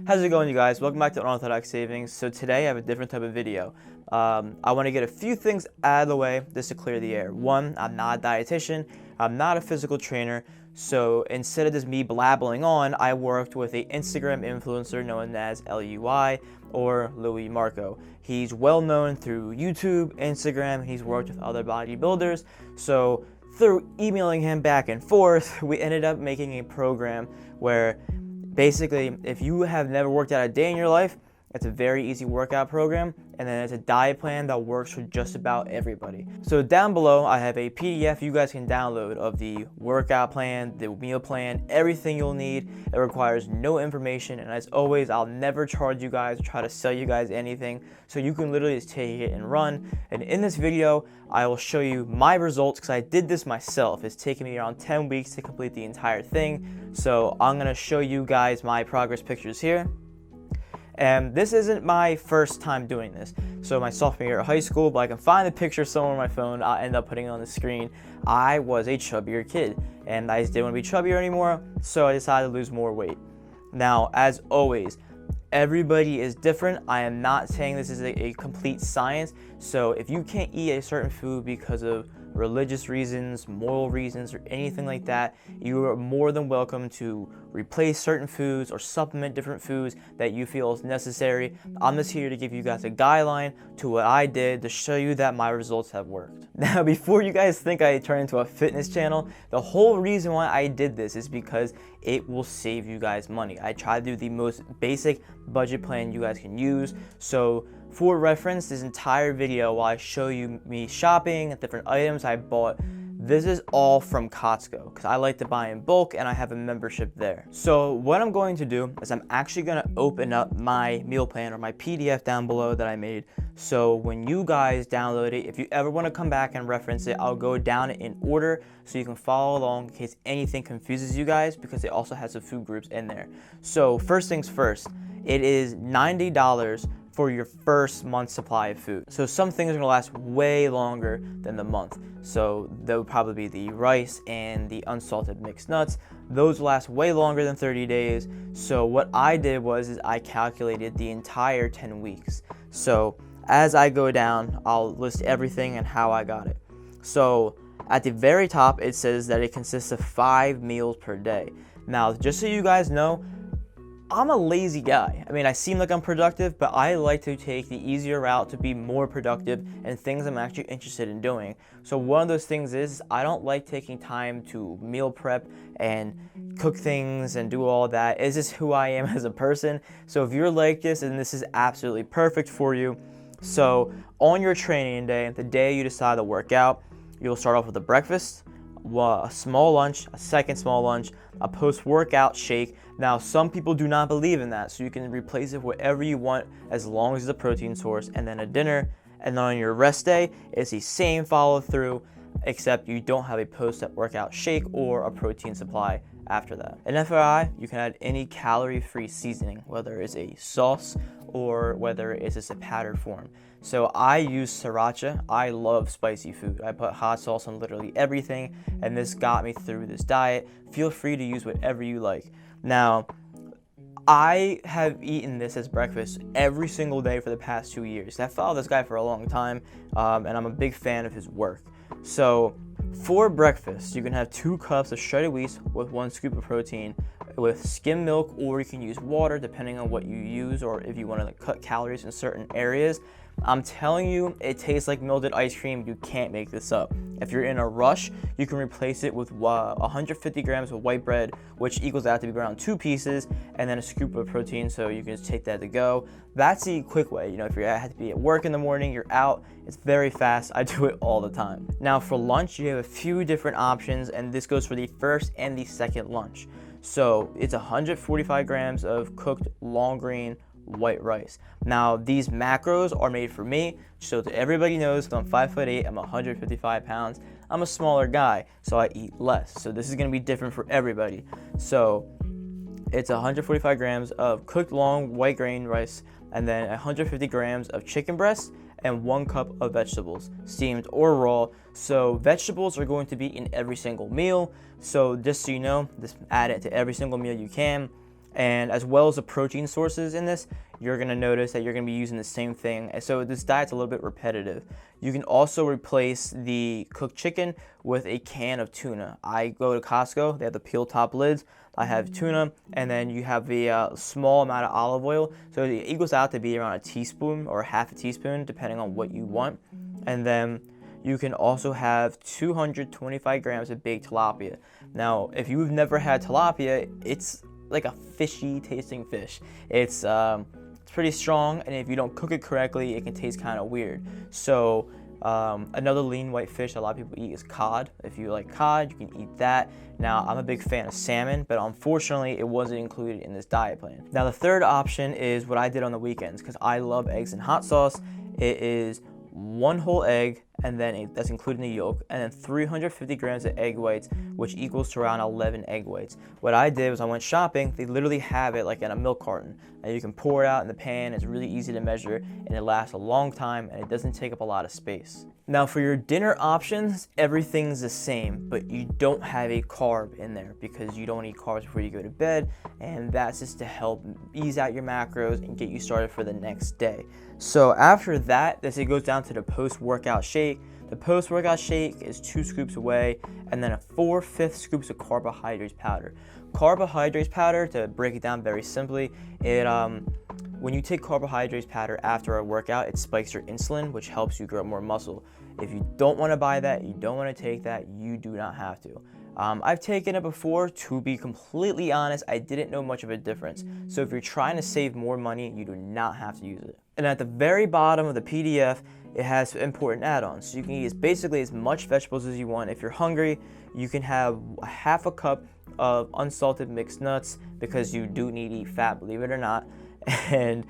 How's it going, you guys? Welcome back to Unorthodox Savings. So today I have a different type of video. I want to get a few things out of the way just to clear the air. One, I'm not a dietitian, I'm not a physical trainer, so instead of just me blabbling on, I worked with an Instagram influencer known as LUI or Louis Marco. He's well known through YouTube, Instagram, and he's worked with other bodybuilders. So through emailing him back and forth, we ended up making a program where basically, if you have never worked out a day in your life, it's a very easy workout program, and then it's a diet plan that works for just about everybody. So down below, I have a PDF you guys can download of the workout plan, the meal plan, everything you'll need. It requires no information, and as always, I'll never charge you guys or try to sell you guys anything, so you can literally just take it and run. And in this video, I will show you my results, because I did this myself. It's taken me around 10 weeks to complete the entire thing, so I'm going to show you guys my progress pictures here. And this isn't my first time doing this. So my sophomore year of high school, but I can find the picture somewhere on my phone. I'll end up putting it on the screen. I was a chubbier kid, and I just didn't want to be chubbier anymore, so I decided to lose more weight. Now, as always, everybody is different. I am not saying this is a complete science. So if you can't eat a certain food because of religious reasons, moral reasons, or anything like that, you are more than welcome to replace certain foods or supplement different foods that you feel is necessary. I'm just here to give you guys a guideline to what I did to show you that my results have worked. Now, before you guys think I turned into a fitness channel, the whole reason why I did this is because it will save you guys money. I try to do the most basic budget plan you guys can use. So for reference, this entire video, while I show you me shopping at different items I bought, this is all from Costco, because I like to buy in bulk and I have a membership there. So what I'm going to do is I'm actually going to open up my meal plan or my PDF down below that I made. So when you guys download it, if you ever want to come back and reference it, I'll go down it in order so you can follow along in case anything confuses you guys, because it also has some food groups in there. So first things first, it is $90 for your first month's supply of food. So some things are gonna last way longer than the month. So that would probably be the rice and the unsalted mixed nuts. Those last way longer than 30 days. So what I did was I calculated the entire 10 weeks. So as I go down, I'll list everything and how I got it. So at the very top, it says that it consists of 5 meals per day. Now, just so you guys know, I'm a lazy guy. I mean, I seem like I'm productive, but I like to take the easier route to be more productive and things I'm actually interested in doing. So one of those things is I don't like taking time to meal prep and cook things and do all that. It's just who I am as a person. So if you're like this, and this is absolutely perfect for you. So on your training day, the day you decide to work out, you'll start off with a breakfast, a small lunch, a second small lunch, a post-workout shake. Now, some people do not believe in that, so you can replace it with whatever you want as long as it's a protein source, and then a dinner. And then on your rest day, it's the same follow through, except you don't have a post-workout shake or a protein supply after that. And FYI, you can add any calorie-free seasoning, whether it's a sauce or whether it's just a powdered form. So I use sriracha. I love spicy food. I put hot sauce on literally everything, and this got me through this diet. Feel free to use whatever you like. Now, I have eaten this as breakfast every single day for the past 2 years. I've followed this guy for a long time, and I'm a big fan of his work. So for breakfast, you can have 2 cups of shredded wheat with 1 scoop of protein with skim milk, or you can use water depending on what you use, or if you want to cut calories in certain areas. I'm telling you, it tastes like melted ice cream. You can't make this up. If you're in a rush, you can replace it with 150 grams of white bread, which equals out to be around 2 pieces, and then a scoop of protein, so you can just take that to go. That's the quick way. You know, if you have to be at work in the morning, you're out, it's very fast. I do it all the time. Now for lunch, you have a few different options, and this goes for the first and the second lunch. So it's 145 grams of cooked long grain white rice. Now these macros are made for me, so that everybody knows that I'm 5'8", I'm 155 pounds. I'm a smaller guy, so I eat less. So this is gonna be different for everybody. So it's 145 grams of cooked long white grain rice, and then 150 grams of chicken breast, and 1 cup of vegetables, steamed or raw. So vegetables are going to be in every single meal. So just so you know, just add it to every single meal you can. And as well as the protein sources in this, you're gonna notice that you're gonna be using the same thing. And so this diet's a little bit repetitive. You can also replace the cooked chicken with a can of tuna. I go to Costco, they have the peel top lids. I have tuna, and then you have the small amount of olive oil. So it equals out to be around a teaspoon or half a teaspoon, depending on what you want. And then you can also have 225 grams of baked tilapia. Now, if you've never had tilapia, it's like a fishy tasting fish. It's pretty strong, and if you don't cook it correctly, it can taste kind of weird. So another lean white fish a lot of people eat is cod. If you like cod, you can eat that. Now, I'm a big fan of salmon, but unfortunately, it wasn't included in this diet plan. Now, the third option is what I did on the weekends, because I love eggs and hot sauce. It is 1 whole egg, and then that's including the yolk, and then 350 grams of egg whites, which equals to around 11 egg whites. What I did was I went shopping. They literally have it like in a milk carton, and you can pour it out in the pan. It's really easy to measure, and it lasts a long time, and it doesn't take up a lot of space. Now, for your dinner options, everything's the same, but you don't have a carb in there because you don't eat carbs before you go to bed, and that's just to help ease out your macros and get you started for the next day. So after that, it goes down to the post-workout shake. The post-workout shake is 2 scoops away, and then a 4/5 scoops of carbohydrates powder. Carbohydrates powder, to break it down very simply, when you take carbohydrates powder after a workout, it spikes your insulin, which helps you grow more muscle. If you don't want to buy that, you don't want to take that, you do not have to. I've taken it before. To be completely honest, I didn't know much of a difference. So if you're trying to save more money, you do not have to use it. And at the very bottom of the PDF, it has important add-ons. So you can eat basically as much vegetables as you want. If you're hungry, you can have half a cup of unsalted mixed nuts, because you do need to eat fat, believe it or not. And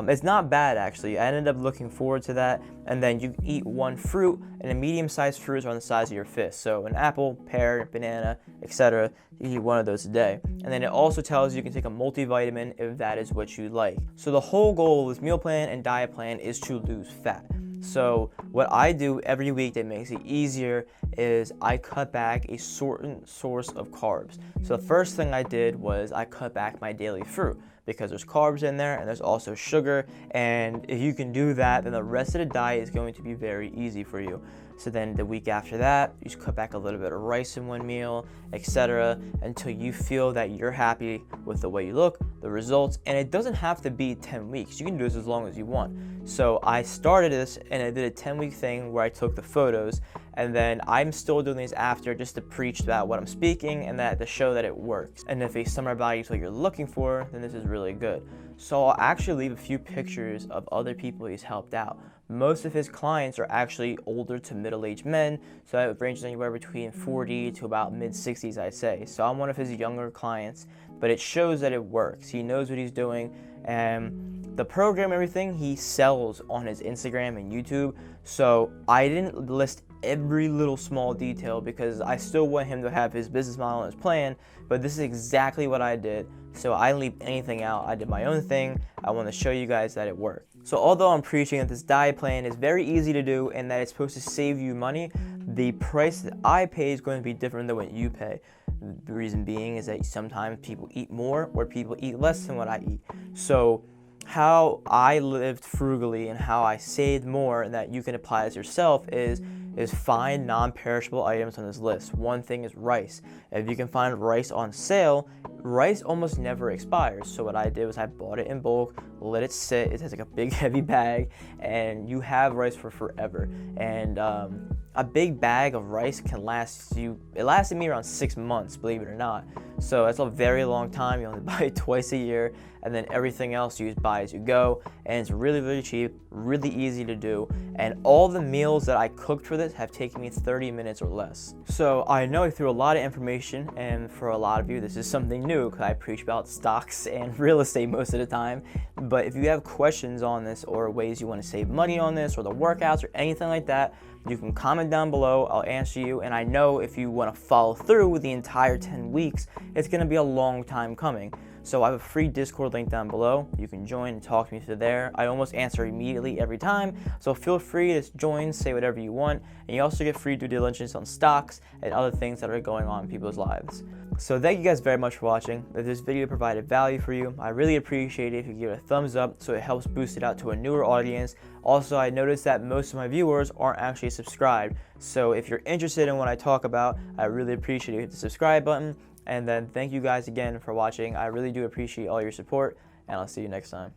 it's not bad, actually. I ended up looking forward to that. And then you eat 1 fruit, and a medium-sized fruits are on the size of your fist. So an apple, pear, banana, etc. You eat 1 of those a day. And then it also tells you can take a multivitamin if that is what you like. So the whole goal of this meal plan and diet plan is to lose fat. So what I do every week that makes it easier is I cut back a certain source of carbs. So the first thing I did was I cut back my daily fruit, because there's carbs in there and there's also sugar, and if you can do that, then the rest of the diet is going to be very easy for you. So then the week after that, you just cut back a little bit of rice in 1 meal, etc., until you feel that you're happy with the way you look, the results, and it doesn't have to be 10 weeks. You can do this as long as you want. So I started this, and I did a 10-week thing where I took the photos, and then I'm still doing these after, just to preach about what I'm speaking and that to show that it works. And if a summer body is what you're looking for, then this is really good. So I'll actually leave a few pictures of other people he's helped out. Most of his clients are actually older to middle-aged men, so it ranges anywhere between 40 to about mid-60s, I'd say. So I'm one of his younger clients, but it shows that it works. He knows what he's doing, and the program, everything, he sells on his Instagram and YouTube. So I didn't list every little small detail because I still want him to have his business model and his plan, but this is exactly what I did. So I didn't leave anything out. I did my own thing. I want to show you guys that it worked. So although I'm preaching that this diet plan is very easy to do and that it's supposed to save you money, the price that I pay is going to be different than what you pay. The reason being is that sometimes people eat more or people eat less than what I eat. So how I lived frugally and how I saved more, and that you can apply as yourself, is find non-perishable items on this list. One thing is rice. If you can find rice on sale, rice almost never expires. So what I did was I bought it in bulk, let it sit. It has like a big heavy bag, and you have rice for forever. And a big bag of rice can last you, it lasted me around 6 months, believe it or not. So that's a very long time. You only buy it twice a year, and then everything else you just buy as you go. And it's really, really cheap, really easy to do. And all the meals that I cooked for this have taken me 30 minutes or less. So I know I threw a lot of information, and for a lot of you, this is something new because I preach about stocks and real estate most of the time. But if you have questions on this or ways you want to save money on this or the workouts or anything like that, you can comment down below. I'll answer you. And I know if you want to follow through with the entire 10 weeks, it's going to be a long time coming. So I have a free Discord link down below. You can join and talk to me through there. I almost answer immediately every time, so feel free to join, say whatever you want, and you also get free due diligence on stocks and other things that are going on in people's lives. So thank you guys very much for watching. If this video provided value for you, I really appreciate it if you give it a thumbs up so it helps boost it out to a newer audience. Also, I noticed that most of my viewers aren't actually subscribed. So if you're interested in what I talk about, I really appreciate it. Hit the subscribe button. And then thank you guys again for watching. I really do appreciate all your support, and I'll see you next time.